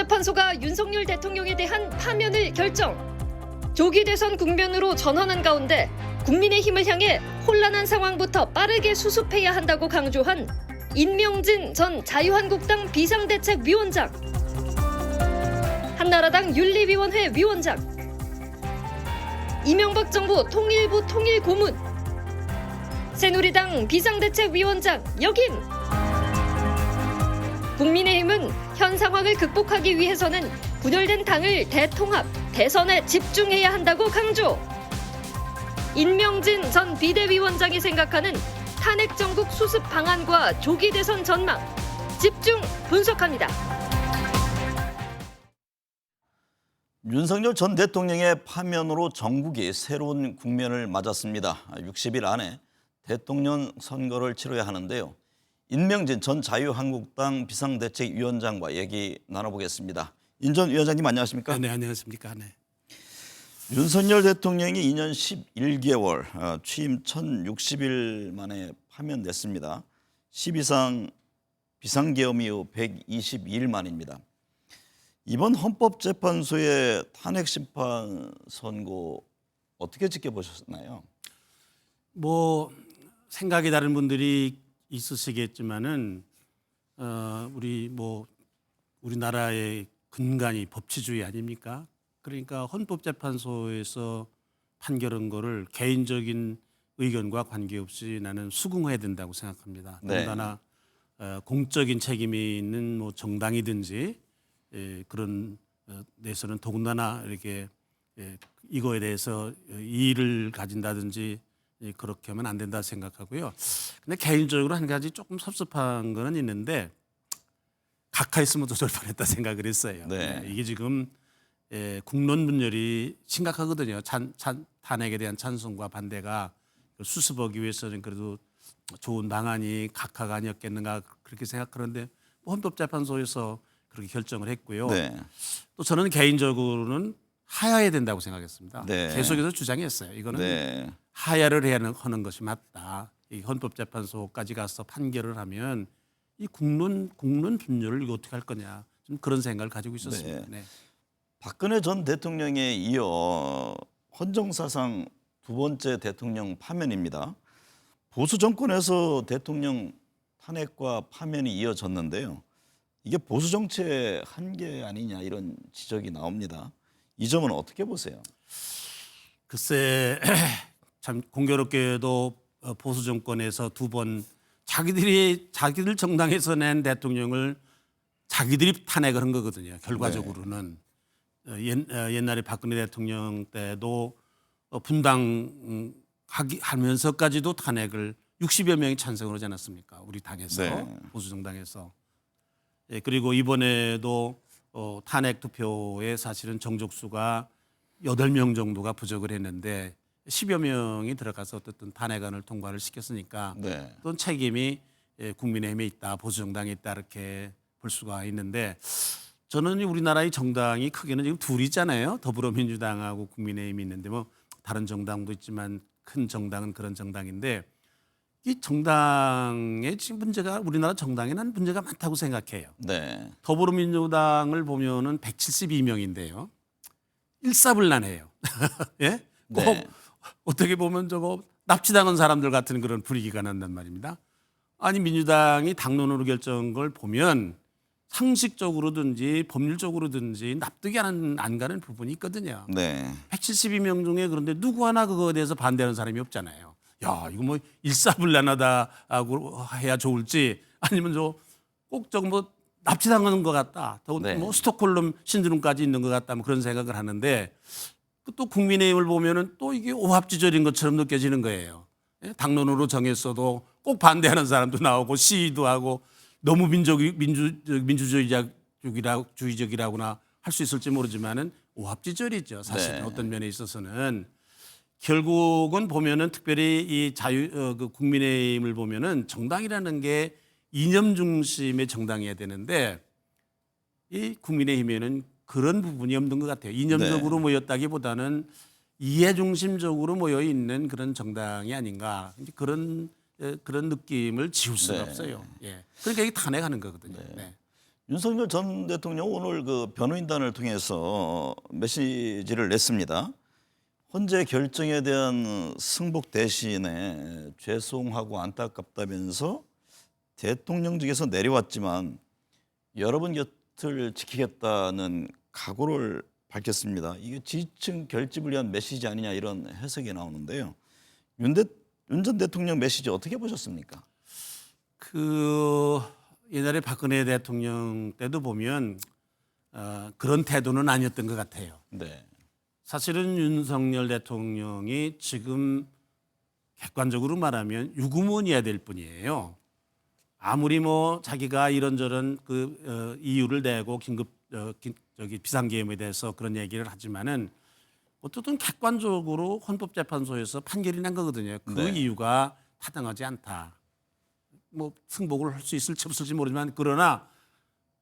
헌법재판소가 윤석열 대통령에 대한 파면을 결정. 조기 대선 국면으로 전환한 가운데 국민의힘을 향해 혼란한 상황부터 빠르게 수습해야 한다고 강조한 인명진 전 자유한국당 비상대책위원장, 한나라당 윤리위원회 위원장, 이명박 정부 통일부 통일고문, 새누리당 비상대책위원장 역임. 국민의힘은 현 상황을 극복하기 위해서는 분열된 당을 대통합, 대선에 집중해야 한다고 강조. 임명진 전 비대위원장이 생각하는 탄핵 정국 수습 방안과 조기 대선 전망, 집중 분석합니다. 윤석열 전 대통령의 파면으로 전국이 새로운 국면을 맞았습니다. 60일 안에 대통령 선거를 치러야 하는데요. 임명진 전 자유한국당 비상대책위원장과 얘기 나눠보겠습니다. 임 전 위원장님 안녕하십니까? 네, 안녕하십니까? 네. 윤석열 대통령이 2년 11개월 취임 1060일 만에 파면됐습니다. 12상 비상계엄 이후 122일 만입니다. 이번 헌법재판소의 탄핵 심판 선고 어떻게 지켜보셨나요? 뭐 생각이 다른 분들이 있으시겠지만은 우리나라의 근간이 법치주의 아닙니까? 그러니까 헌법재판소에서 판결한 거를 개인적인 의견과 관계없이 나는 수긍해야 된다고 생각합니다. 네. 더군다나 공적인 책임이 있는 뭐 정당이든지 그런 데서는 더군다나 이렇게 이거에 대해서 이의를 가진다든지 그렇게 하면 안 된다 생각하고요. 근데 개인적으로 한 가지 조금 섭섭한 거는 있는데 각하했으면 더 좋을 뻔했다 생각을 했어요. 네. 이게 지금 국론 분열이 심각하거든요. 탄핵에 대한 찬성과 반대가 수습하기 위해서는 그래도 좋은 방안이 각하가 아니었겠는가 그렇게 생각하는데 헌법재판소에서 그렇게 결정을 했고요. 네. 또 저는 개인적으로는 하야해야 된다고 생각했습니다. 네. 계속해서 주장했어요. 이거는 네. 하야를 해야 하는 것이 맞다. 이 헌법재판소까지 가서 판결을 하면 이 국론 분열을 이거 어떻게 할 거냐. 좀 그런 생각을 가지고 있었습니다. 네. 박근혜 전 대통령에 이어 헌정사상 두 번째 대통령 파면입니다. 보수 정권에서 대통령 탄핵과 파면이 이어졌는데요. 이게 보수 정치의 한계 아니냐 이런 지적이 나옵니다. 이 점은 어떻게 보세요? 글쎄 참 공교롭게도 보수 정권에서 두 번 자기들 정당에서 낸 대통령을 자기들이 탄핵을 한 거거든요. 결과적으로는 옛날에 박근혜 대통령 때도 분당하면서까지도 탄핵을 60여 명이 찬성을 하지 않았습니까? 우리 당에서 네. 보수 정당에서. 그리고 이번에도 탄핵 투표에 사실은 정족수가 8명 정도가 부족을 했는데 10여 명이 들어가서 어쨌든 탄핵안을 통과를 시켰으니까 네. 어떤 책임이 국민의힘에 있다, 보수 정당에 있다 이렇게 볼 수가 있는데 저는 우리나라의 정당이 크게는 지금 둘이 있잖아요. 더불어민주당하고 국민의힘이 있는데 뭐 다른 정당도 있지만 큰 정당은 그런 정당인데 이 정당의 지금 문제가 우리나라 정당에는 문제가 많다고 생각해요. 네. 더불어민주당을 보면은 172명인데요. 일사불란해요. 예? 꼭 네. 어떻게 보면 저거 납치당한 사람들 같은 그런 분위기가 난단 말입니다. 아니 민주당이 당론으로 결정한 걸 보면 상식적으로든지 법률적으로든지 납득이 안 가는 부분이 있거든요. 네. 172명 중에 그런데 누구 하나 그거에 대해서 반대하는 사람이 없잖아요. 야 이거 뭐 일사불란하다고 해야 좋을지 아니면 꼭 저거 뭐 납치당하는 것 같다. 네. 뭐 스톡홀름 신드롬까지 있는 것 같다. 뭐 그런 생각을 하는데 또 국민의힘을 보면은 또 이게 오합지졸인 것처럼 느껴지는 거예요. 당론으로 정했어도 꼭 반대하는 사람도 나오고 시위도 하고 너무 민주주의적이라고나 할 수 있을지 모르지만은 오합지졸이죠. 사실 네. 어떤 면에 있어서는 결국은 보면은 특별히 이 국민의힘을 보면은 정당이라는 게 이념 중심의 정당이어야 되는데 이 국민의힘에는 그런 부분이 없는 것 같아요. 이념적으로 모였다기보다는 이해 중심적으로 모여 있는 그런 정당이 아닌가 이제 그런 느낌을 지울 수가 없어요. 예. 그러니까 이게 탄핵하는 거거든요. 네. 윤석열 전 대통령 오늘 그 변호인단을 통해서 메시지를 냈습니다. 헌재 결정에 대한 승복 대신에 죄송하고 안타깝다면서 대통령직에서 내려왔지만 여러분 곁을 지키겠다는 각오를 밝혔습니다. 이게 지지층 결집을 위한 메시지 아니냐 이런 해석이 나오는데요. 윤 전 대통령 메시지 어떻게 보셨습니까? 그 옛날에 박근혜 대통령 때도 보면 그런 태도는 아니었던 것 같아요. 네. 사실은 윤석열 대통령이 지금 객관적으로 말하면 유구무원이어야 될 뿐이에요. 아무리 뭐 자기가 이런저런 이유를 대고 긴급 비상계엄에 대해서 그런 얘기를 하지만은 어쨌든 객관적으로 헌법재판소에서 판결이 난 거거든요. 그 네. 이유가 타당하지 않다. 뭐 승복을 할 수 있을지 없을지 모르지만 그러나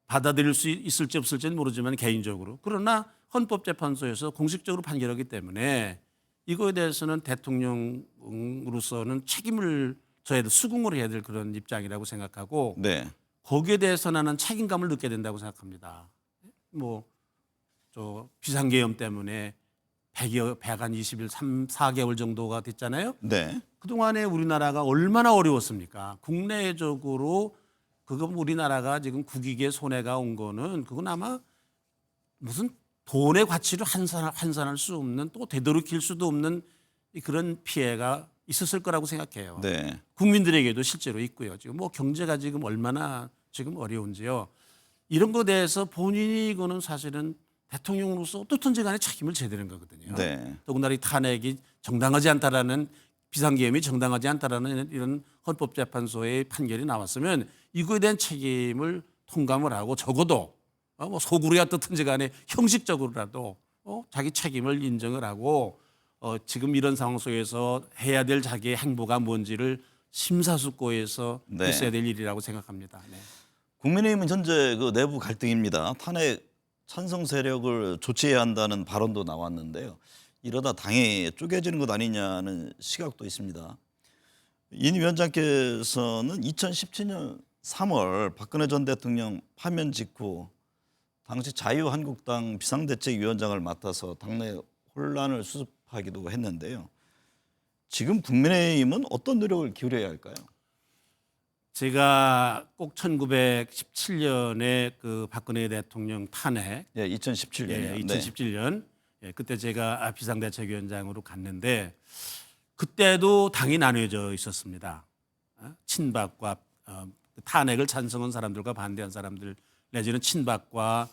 받아들일 수 있을지 없을지는 모르지만 개인적으로 그러나 헌법재판소에서 공식적으로 판결하기 때문에 이거에 대해서는 대통령으로서는 책임을 져야 될 수긍을 해야 될 그런 입장이라고 생각하고 네. 거기에 대해서 나는 책임감을 느껴야 된다고 생각합니다. 뭐 저 비상계엄 때문에 120일 4개월 정도가 됐잖아요. 네. 그동안에 우리나라가 얼마나 어려웠습니까? 국내적으로 그거 우리나라가 지금 국익에 손해가 온 거는 그건 아마 무슨 돈의 가치를 환산할 수 없는 또 되돌이킬 수도 없는 그런 피해가 있었을 거라고 생각해요. 네. 국민들에게도 실제로 있고요. 지금 뭐 경제가 지금 얼마나 지금 어려운지요. 이런 거에 대해서 본인이 이거는 사실은 대통령으로서 어떻든지 간에 책임을 져야 되는 거거든요. 네. 더군다나 이 탄핵이 정당하지 않다라는 비상계엄이 정당하지 않다라는 이런 헌법재판소의 판결이 나왔으면 이거에 대한 책임을 통감을 하고 적어도 뭐 속으로야 어떻든지 간에 형식적으로라도 자기 책임을 인정을 하고 지금 이런 상황 속에서 해야 될 자기의 행보가 뭔지를 심사숙고해서 네. 했어야 될 일이라고 생각합니다. 네. 국민의힘은 현재 그 내부 갈등입니다. 탄핵 찬성 세력을 조치해야 한다는 발언도 나왔는데요. 이러다 당이 쪼개지는 것 아니냐는 시각도 있습니다. 인 위원장께서는 2017년 3월 박근혜 전 대통령 파면 직후 당시 자유한국당 비상대책위원장을 맡아서 당내 혼란을 수습하기도 했는데요. 지금 국민의힘은 어떤 노력을 기울여야 할까요? 제가 꼭 1917년에 그 박근혜 대통령 탄핵, 예, 2017년이요. 예, 2017년 그때 제가 비상대책위원장으로 갔는데 그때도 당이 나뉘어져 있었습니다. 친박과 탄핵을 찬성한 사람들과 반대한 사람들 내지는 친박과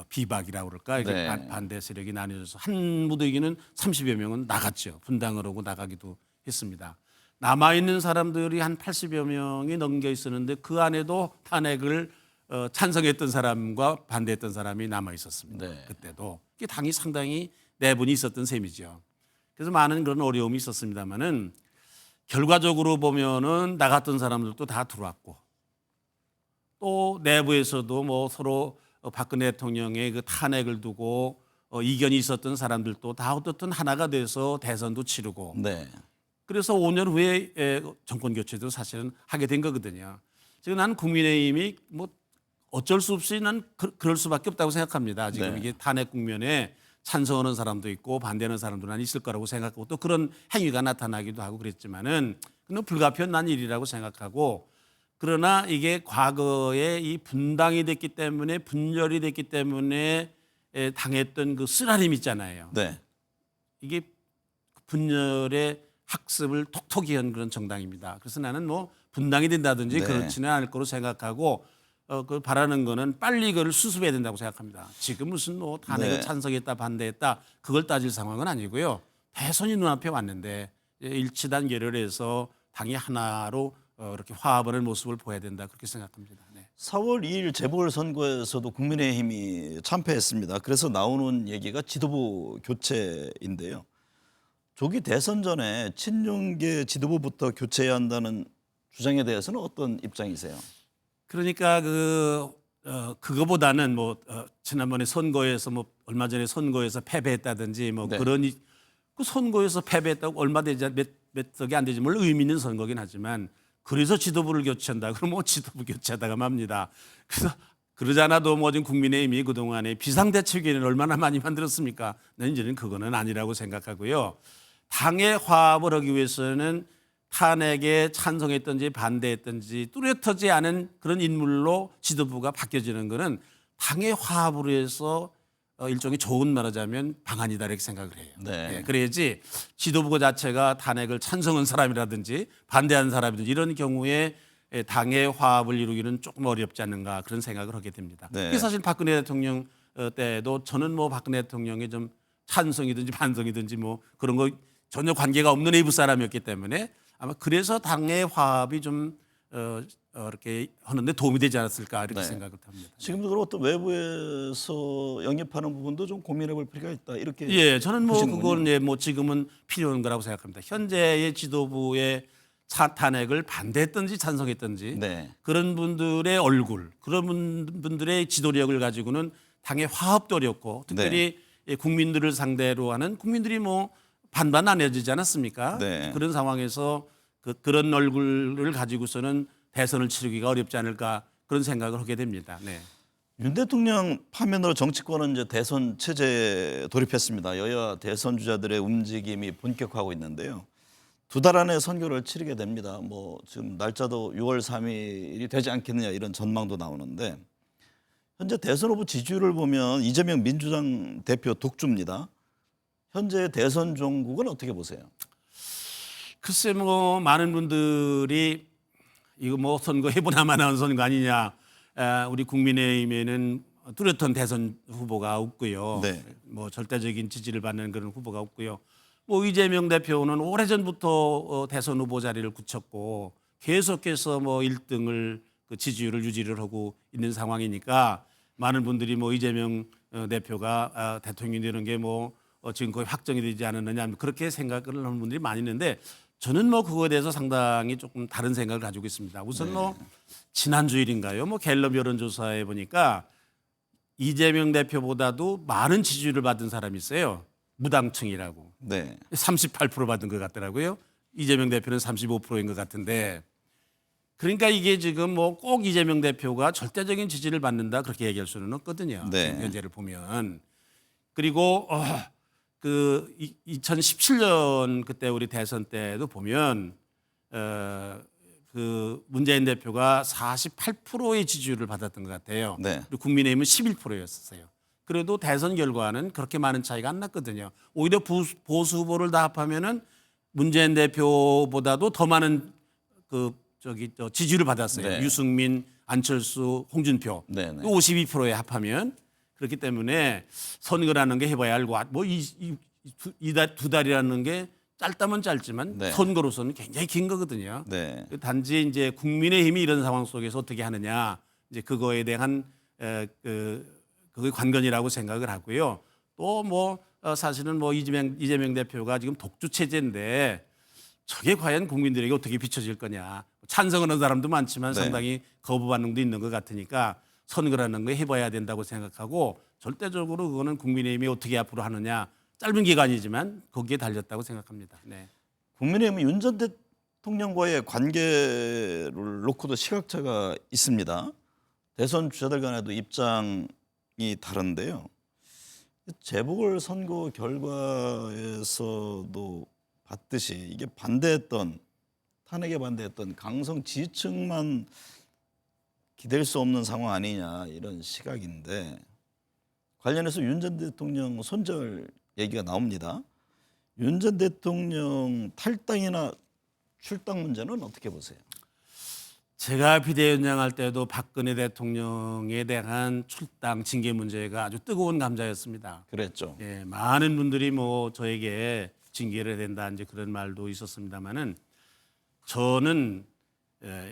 비박이라고 그럴까 이게 네. 반대 세력이 나뉘어져서 한 무더기는 30여 명은 나갔죠. 분당을 하고 나가기도 했습니다. 남아 있는 사람들이 한 80여 명이 넘겨 있었는데 그 안에도 탄핵을 찬성했던 사람과 반대했던 사람이 남아 있었습니다. 네. 그때도 이게 당이 상당히 내분이 있었던 셈이죠. 그래서 많은 그런 어려움이 있었습니다만은 결과적으로 보면은 나갔던 사람들도 다 들어왔고 또 내부에서도 뭐 서로 박근혜 대통령의 그 탄핵을 두고 이견이 있었던 사람들도 다 어떻든 하나가 돼서 대선도 치르고 네. 그래서 5년 후에 정권 교체도 사실은 하게 된 거거든요. 지금 나는 국민의힘이 뭐 어쩔 수 없이 난 그럴 수밖에 없다고 생각합니다. 지금 네. 이게 탄핵 국면에 찬성하는 사람도 있고 반대하는 사람도 난 있을 거라고 생각하고 또 그런 행위가 나타나기도 하고 그랬지만은 그건 불가피한 일이라고 생각하고 그러나 이게 과거에 이 분당이 됐기 때문에 분열이 됐기 때문에 당했던 그 쓰라림 있잖아요. 네. 이게 분열의 학습을 톡톡히 한 그런 정당입니다. 그래서 나는 뭐 분당이 된다든지 네. 그렇지는 않을 거로 생각하고 그 바라는 거는 빨리 그걸 수습해야 된다고 생각합니다. 지금 무슨 뭐 탄핵을 네. 찬성했다 반대했다 그걸 따질 상황은 아니고요. 대선이 눈앞에 왔는데 일치단 결혈해서 당이 하나로 이렇게 화합하는 모습을 보여야 된다 그렇게 생각합니다. 네. 4월 2일 재보궐선거에서도 국민의힘이 참패했습니다. 그래서 나오는 얘기가 지도부 교체인데요. 조기 대선 전에 친윤계 지도부부터 교체해야 한다는 주장에 대해서는 어떤 입장이세요? 그러니까 그거보다는 뭐 지난번에 선거에서 뭐 얼마 전에 선거에서 패배했다든지 뭐 네. 그런 그 선거에서 패배했다고 얼마 되지 몇 석이 안 되지 뭘 의미 있는 선거긴 하지만 그래서 지도부를 교체한다. 그럼 뭐 지도부 교체하다가 맙니다. 그래서 그러지 않아도 뭐 지금 국민의힘이 그동안에 비상대책위원회를 얼마나 많이 만들었습니까? 난 이제는 그거는 아니라고 생각하고요. 당의 화합을 하기 위해서는 탄핵에 찬성했든지 반대했든지 뚜렷하지 않은 그런 인물로 지도부가 바뀌어지는 것은 당의 화합으로 해서 일종의 좋은 말하자면 방안이다 이렇게 생각을 해요. 네. 예, 그래야지 지도부 자체가 탄핵을 찬성한 사람이라든지 반대하는 사람이든지 이런 경우에 당의 화합을 이루기는 조금 어렵지 않는가 그런 생각을 하게 됩니다. 네. 그게 사실 박근혜 대통령 때도 저는 뭐 박근혜 대통령의 좀 찬성이든지 반성이든지 뭐 그런 거 전혀 관계가 없는 외부 사람이었기 때문에 아마 그래서 당의 화합이 좀 이렇게 하는데 도움이 되지 않았을까 이렇게 네. 생각을 합니다. 지금도 그렇고 또 외부에서 영입하는 부분도 좀 고민해볼 필요가 있다. 이렇게 예, 저는 뭐 보시는군요. 그건 예, 뭐 지금은 필요한 거라고 생각합니다. 현재의 지도부의 탄핵을 반대했든지 찬성했든지 네. 그런 분들의 얼굴, 그런 분들의 지도력을 가지고는 당의 화합도 어렵고 특별히 예, 국민들을 상대로 하는 국민들이 뭐 반반 나뉘어지지 않았습니까? 네. 그런 상황에서 그런 얼굴을 가지고서는 대선을 치르기가 어렵지 않을까 그런 생각을 하게 됩니다. 네. 윤 대통령 파면으로 정치권은 이제 대선 체제에 돌입했습니다. 여야 대선 주자들의 움직임이 본격화하고 있는데요. 2달 안에 선거를 치르게 됩니다. 뭐 지금 날짜도 6월 3일이 되지 않겠느냐 이런 전망도 나오는데 현재 대선 후보 지지율을 보면 이재명 민주당 대표 독주입니다. 현재 대선 종국은 어떻게 보세요? 글쎄 뭐 많은 분들이 이거 뭐 선거 해보나마 나온 선거 아니냐. 우리 국민의힘에는 뚜렷한 대선 후보가 없고요. 네. 뭐 절대적인 지지를 받는 그런 후보가 없고요. 뭐 이재명 대표는 오래전부터 대선 후보 자리를 굳혔고 계속해서 뭐 1등을 그 지지율을 유지를 하고 있는 상황이니까 많은 분들이 뭐 이재명 대표가 대통령이 되는 게 뭐 지금 거의 확정이 되지 않았느냐 그렇게 생각을 하는 분들이 많이 있는데 저는 뭐 그거에 대해서 상당히 조금 다른 생각을 가지고 있습니다. 우선 뭐 지난 주일인가요? 뭐 갤럽 여론조사에 보니까 이재명 대표보다도 많은 지지율을 받은 사람이 있어요. 무당층이라고. 네. 38% 받은 것 같더라고요. 이재명 대표는 35%인 것 같은데 그러니까 이게 지금 뭐 꼭 이재명 대표가 절대적인 지지를 받는다 그렇게 얘기할 수는 없거든요. 네. 지금 현재를 보면. 그리고 그 2017년 그때 우리 대선 때도 보면 그 문재인 대표가 48%의 지지율을 받았던 것 같아요. 네. 그리고 국민의힘은 11%였어요. 그래도 대선 결과는 그렇게 많은 차이가 안 났거든요. 오히려 보수 후보를 다 합하면은 문재인 대표보다도 더 많은 지지율을 받았어요. 네. 유승민, 안철수, 홍준표 네, 네. 52%에 합하면 그렇기 때문에 선거라는 게 해봐야 알고 뭐 두 달이라는 게 짧다면 짧지만 네. 선거로서는 굉장히 긴 거거든요. 네. 단지 이제 국민의힘이 이런 상황 속에서 어떻게 하느냐 이제 그거에 대한 그게 관건이라고 생각을 하고요. 또 뭐 사실은 뭐 이재명 대표가 지금 독주 체제인데 저게 과연 국민들에게 어떻게 비춰질 거냐. 찬성하는 사람도 많지만 네. 상당히 거부 반응도 있는 것 같으니까 선거라는 거 해봐야 된다고 생각하고 절대적으로 그거는 국민의힘이 어떻게 앞으로 하느냐 짧은 기간이지만 거기에 달렸다고 생각합니다. 네. 국민의힘은 윤 전 대통령과의 관계를 놓고도 시각차가 있습니다. 대선 주자들 간에도 입장이 다른데요. 재보궐 선거 결과에서도 봤듯이 이게 탄핵에 반대했던 강성 지지층만 기댈 수 없는 상황 아니냐 이런 시각인데 관련해서 윤 전 대통령 손절 얘기가 나옵니다. 윤 전 대통령 탈당이나 출당 문제는 어떻게 보세요? 제가 비대위원장 할 때도 박근혜 대통령에 대한 출당 징계 문제가 아주 뜨거운 감자였습니다. 그랬죠. 예, 많은 분들이 뭐 저에게 징계를 해야 된다 이제 그런 말도 있었습니다만은 저는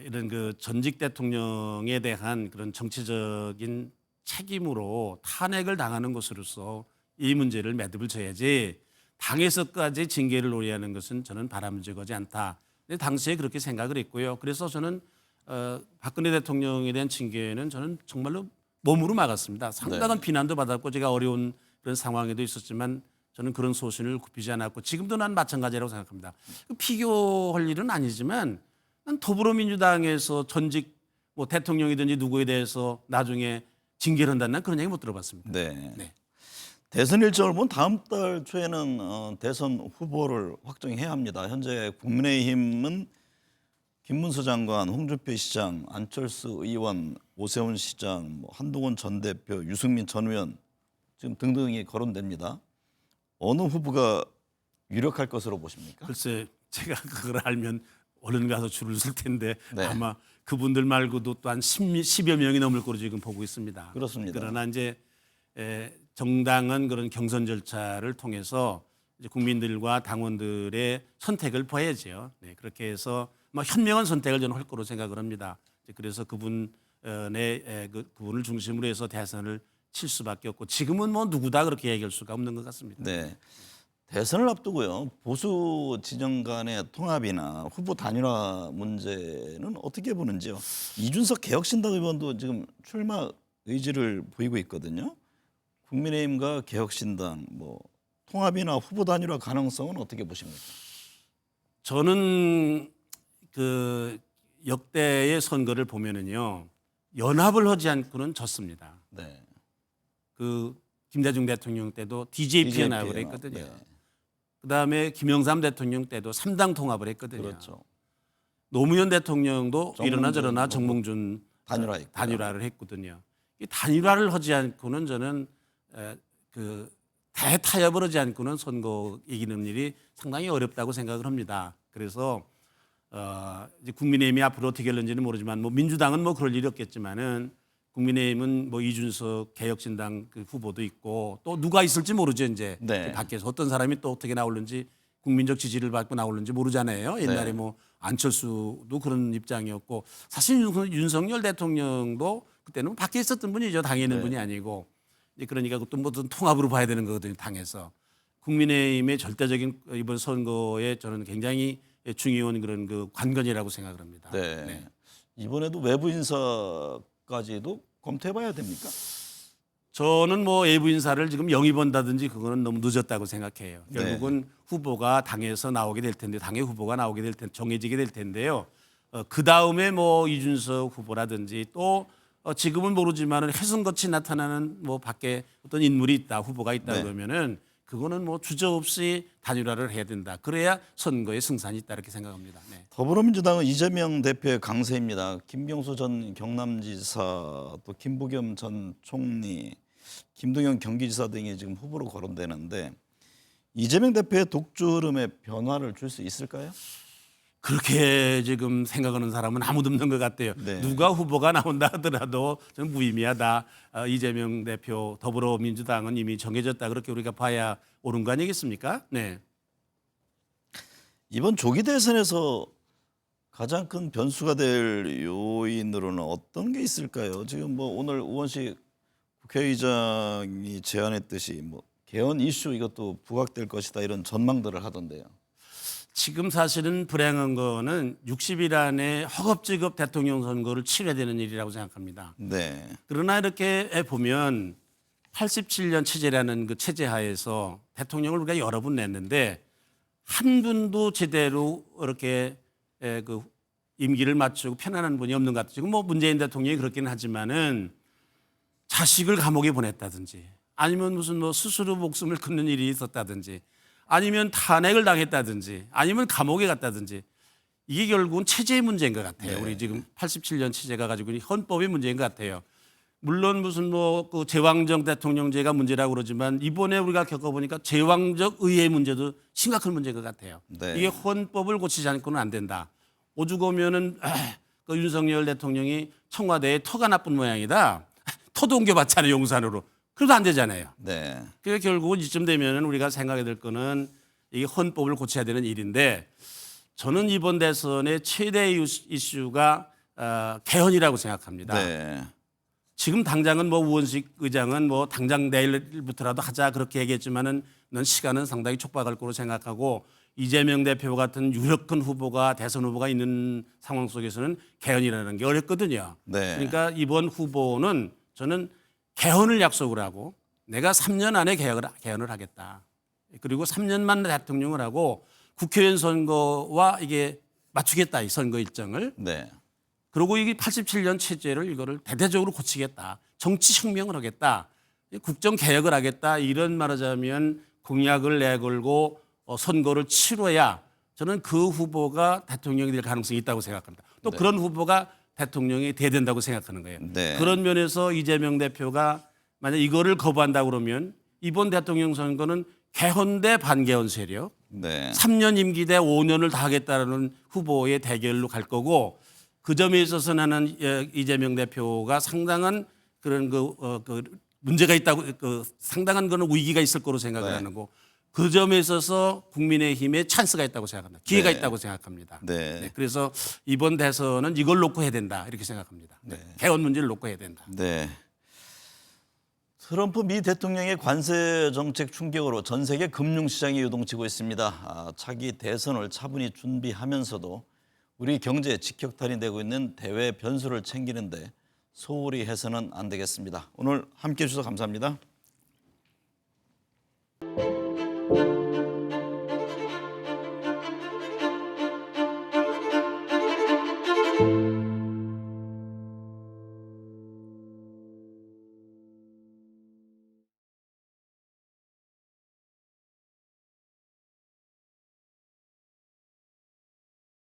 이런 그 전직 대통령에 대한 그런 정치적인 책임으로 탄핵을 당하는 것으로서 이 문제를 매듭을 져야지 당에서까지 징계를 논의하는 것은 저는 바람직하지 않다. 근데 당시에 그렇게 생각을 했고요. 그래서 저는 박근혜 대통령에 대한 징계는 저는 정말로 몸으로 막았습니다. 상당한 비난도 받았고 제가 어려운 그런 상황에도 있었지만 저는 그런 소신을 굽히지 않았고 지금도 난 마찬가지라고 생각합니다. 비교할 일은 아니지만 난 더불어민주당에서 전직 뭐 대통령이든지 누구에 대해서 나중에 징계를 한다는 난 그런 얘기 못 들어봤습니다. 네. 네. 대선 일정을 보면 다음 달 초에는 대선 후보를 확정해야 합니다. 현재 국민의힘은 김문수 장관, 홍준표 시장, 안철수 의원, 오세훈 시장, 뭐 한동훈 전 대표, 유승민 전 의원 지금 등등이 거론됩니다. 어느 후보가 유력할 것으로 보십니까? 글쎄 제가 그걸 알면 얼른 가서 줄을 설 텐데 네. 아마 그분들 말고도 또 한 10여 명이 넘을 거로 지금 보고 있습니다. 그렇습니다. 그러나 이제 정당은 그런 경선 절차를 통해서 이제 국민들과 당원들의 선택을 봐야죠. 네, 그렇게 해서 뭐 현명한 선택을 저는 할 거로 생각을 합니다. 그래서 그분을 중심으로 해서 대선을 칠 수밖에 없고 지금은 뭐 누구다 그렇게 얘기할 수가 없는 것 같습니다. 네. 대선을 앞두고요. 보수 진영 간의 통합이나 후보 단일화 문제는 어떻게 보는지요? 이준석 개혁신당 의원도 지금 출마 의지를 보이고 있거든요. 국민의힘과 개혁신당 뭐 통합이나 후보 단일화 가능성은 어떻게 보십니까? 저는 그 역대의 선거를 보면은요 연합을 하지 않고는 졌습니다. 네. 그 김대중 대통령 때도 DJP 연합을 연합. 했거든요. 네. 그다음에 김영삼 대통령 때도 3당 통합을 했거든요. 그렇죠. 노무현 대통령도 정몽준, 이러나 저러나 정몽준 단일화했고요. 단일화를 했거든요. 이 단일화를 하지 않고는 저는 그 대타협을 하지 않고는 선거 이기는 일이 상당히 어렵다고 생각을 합니다. 그래서 이제 국민의힘이 앞으로 어떻게 할는지는 모르지만 뭐 민주당은 뭐 그럴 일이 없겠지만은 국민의힘은 뭐 이준석 개혁신당 그 후보도 있고 또 누가 있을지 모르죠 이제 네. 밖에서 어떤 사람이 또 어떻게 나올는지 국민적 지지를 받고 나올는지 모르잖아요. 옛날에 네. 뭐 안철수도 그런 입장이었고 사실 윤석열 대통령도 그때는 밖에 있었던 분이죠. 당에 있는 네. 분이 아니고 이제 그러니까 또 뭐든 통합으로 봐야 되는 거거든요. 당에서 국민의힘의 절대적인 이번 선거에 저는 굉장히 중요한 그런 그 관건이라고 생각을 합니다. 네. 네. 이번에도 외부 인사까지도 검토해봐야 됩니까? 저는 뭐 외부 인사를 지금 영입한다든지 그거는 너무 늦었다고 생각해요. 네. 결국은 후보가 당에서 나오게 될 텐데 당의 후보가 나오게 될 텐데 정해지게 될 텐데요. 그 다음에 뭐 이준석 후보라든지 또 지금은 모르지만은 해승같이 나타나는 뭐 밖에 어떤 인물이 있다 후보가 있다 네. 그러면은 그거는 뭐 주저없이 단일화를 해야 된다. 그래야 선거에 승산이 있다 이렇게 생각합니다. 네. 더불어민주당은 이재명 대표의 강세입니다. 김경수 전 경남지사, 또 김부겸 전 총리, 김동연 경기지사 등이 지금 후보로 거론되는데 이재명 대표의 독주 흐름에 변화를 줄 수 있을까요? 그렇게 지금 생각하는 사람은 아무도 없는 것 같아요. 네. 누가 후보가 나온다 하더라도 좀 무의미하다. 이재명 대표 더불어민주당은 이미 정해졌다. 그렇게 우리가 봐야 옳은 거 아니겠습니까? 네. 이번 조기 대선에서 가장 큰 변수가 될 요인으로는 어떤 게 있을까요? 지금 뭐 오늘 우원식 국회의장이 제안했듯이 뭐 개헌 이슈 이것도 부각될 것이다 이런 전망들을 하던데요. 지금 사실은 불행한 거는 60일 안에 허겁지겁 대통령 선거를 치러야 되는 일이라고 생각합니다. 네. 그러나 이렇게 보면 87년 체제라는 그 체제 하에서 대통령을 우리가 여러 분 냈는데 한 분도 제대로 이렇게 그 임기를 맞추고 편안한 분이 없는 것 같아요. 지금 뭐 문재인 대통령이 그렇긴 하지만은 자식을 감옥에 보냈다든지 아니면 무슨 뭐 스스로 목숨을 끊는 일이 있었다든지 아니면 탄핵을 당했다든지 아니면 감옥에 갔다든지 이게 결국은 체제의 문제인 것 같아요. 네. 우리 지금 87년 체제가 가지고 있는 헌법의 문제인 것 같아요. 물론 무슨 뭐 그 제왕적 대통령제가 문제라고 그러지만 이번에 우리가 겪어보니까 제왕적 의회 문제도 심각한 문제인 것 같아요. 네. 이게 헌법을 고치지 않고는 안 된다. 오죽 오면은 그 윤석열 대통령이 청와대에 터가 나쁜 모양이다. 터도 옮겨봤잖아요. 용산으로. 그래도 안 되잖아요. 네. 그래서 결국은 이쯤 되면은 우리가 생각해야 될 거는 이게 헌법을 고쳐야 되는 일인데 저는 이번 대선의 최대 이슈가 개헌이라고 생각합니다. 네. 지금 당장은 뭐 우원식 의장은 뭐 당장 내일부터라도 하자 그렇게 얘기했지만은 넌 시간은 상당히 촉박할 거로 생각하고 이재명 대표 같은 유력한 후보가 대선 후보가 있는 상황 속에서는 개헌이라는 게 어렵거든요. 네. 그러니까 이번 후보는 저는 개헌을 약속을 하고 내가 3년 안에 개헌을 하겠다. 그리고 3년만 대통령을 하고 국회의원 선거와 이게 맞추겠다 이 선거 일정을. 네. 그리고 이게 87년 체제를 이거를 대대적으로 고치겠다. 정치 혁명을 하겠다. 국정 개혁을 하겠다. 이런 말하자면 공약을 내걸고 선거를 치러야 저는 그 후보가 대통령이 될 가능성이 있다고 생각합니다. 또 네. 그런 후보가 대통령이 돼야 된다고 생각하는 거예요. 네. 그런 면에서 이재명 대표가 만약 이거를 거부한다 그러면 이번 대통령 선거는 개헌 대 반개헌 세력, 네. 3년 임기 대 5년을 다 하겠다는 후보의 대결로 갈 거고 그 점에 있어서 나는 이재명 대표가 상당한 그런 그 문제가 있다고 상당한 그런 위기가 있을 거로 생각을 네. 하는 거. 그 점에 있어서 국민의힘에 찬스가 있다고 생각합니다. 기회가 네. 있다고 생각합니다. 네. 네, 그래서 이번 대선은 이걸 놓고 해야 된다 이렇게 생각합니다. 네. 개헌 문제를 놓고 해야 된다. 네. 트럼프 미 대통령의 관세 정책 충격으로 전 세계 금융시장이 요동치고 있습니다. 차기 대선을 차분히 준비하면서도 우리 경제에 직격탄이 되고 있는 대외 변수를 챙기는데 소홀히 해서는 안 되겠습니다. 오늘 함께해 주셔서 감사합니다.